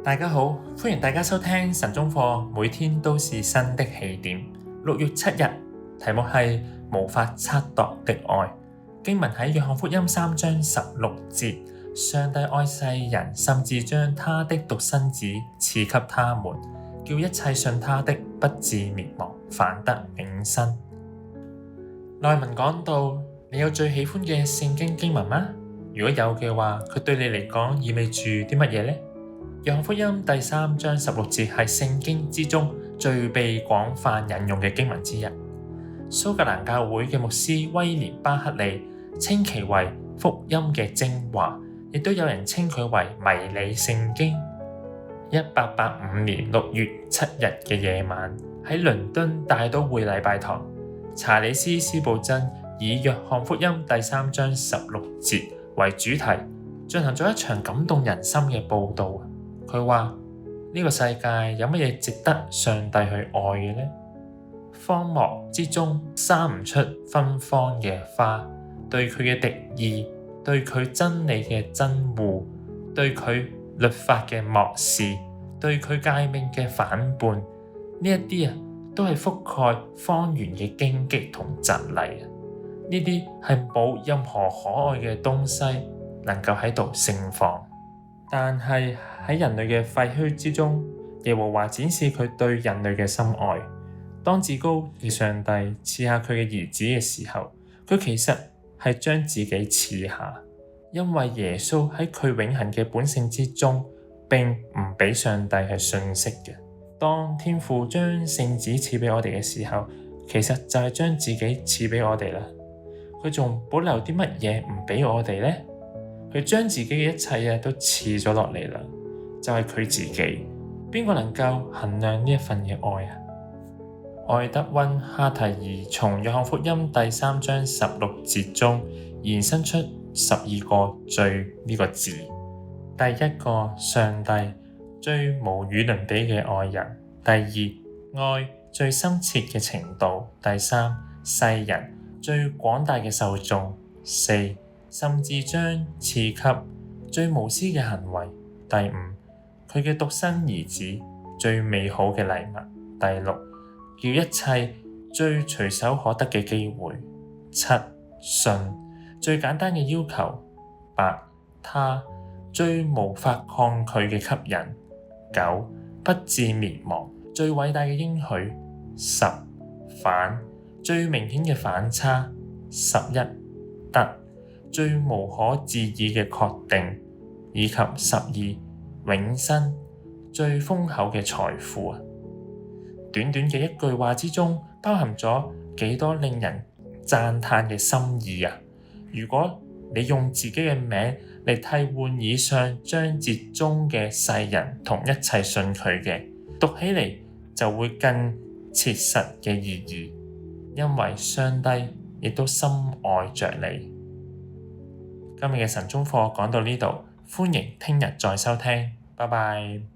大家好，歡迎大家收聽晨鐘課，每天都是新的起點。6月7日，題目係無法測度的愛。經文喺約翰福音3章16節，上帝愛世人，甚至將他的獨生子賜給他們，叫一切信他的不至滅亡，反得永生。內文講到，你有最喜歡嘅聖經經文嗎？如果有嘅話，佢對你嚟講意味住啲乜嘢呢？約翰福音第3章16節係聖經之中最被廣泛引用嘅經文之一。蘇格蘭教會嘅牧師威廉巴克利稱其為福音嘅精華，亦都有人稱佢為迷你聖經。1885年6月7日嘅夜晚，喺倫敦大都會禮拜堂，查理斯司布真以約翰福音第3章16節為主題，進行咗一場感動人心嘅佈道。佢話呢個世界有乜嘢值得上帝去愛嘅呢？荒漠之中生唔出芬芳嘅花，對佢嘅敵意，對佢真理嘅憎惡，對佢律法嘅漠視，對佢誡命嘅反叛，呢一啲都係覆蓋方圓嘅荊棘同蒺藜。呢啲係冇任何可愛嘅東西能夠喺度盛放。但係喺人類嘅廢墟之中，耶和華展示佢對人類嘅深愛。當至高嘅上帝賜下佢嘅兒子嘅時候，佢其實係將自己賜下，因為耶穌喺佢永恆嘅本性之中，並唔比上帝係遜色嘅。當天父將聖子賜俾我哋嘅時候，其實就係將自己賜俾我哋啦。佢仲保留啲乜嘢唔俾我哋呢？佢將自己嘅一切都賜咗落嚟啦，就係佢自己。邊個能夠衡量呢一份嘅愛啊？愛德溫哈提爾從約翰福音第3章16節中延伸出12個最呢個字。第一個，上帝最無與倫比嘅愛人；第二，愛最深切嘅程度；第三，世人最廣大嘅受眾；四，甚至將賜給最無私嘅行為；第五，佢嘅獨生兒子最美好嘅禮物；第六，叫一切最隨手可得嘅機會；七，信最簡單嘅要求；八，他最無法抗拒嘅吸引；九，不致滅亡最偉大嘅應許；十，反最明顯嘅反差；11，得最無可置疑嘅確定，以及12，永生最豐厚嘅財富。短短嘅一句話之中，包含咗幾多令人讚嘆嘅心意啊！如果你用自己嘅名嚟替換以上章節中嘅世人同一切信佢嘅，讀起嚟就會更切實嘅意義，因為上帝亦都深愛着你。今日嘅晨鐘課講到呢度，歡迎聽日再收聽，拜拜。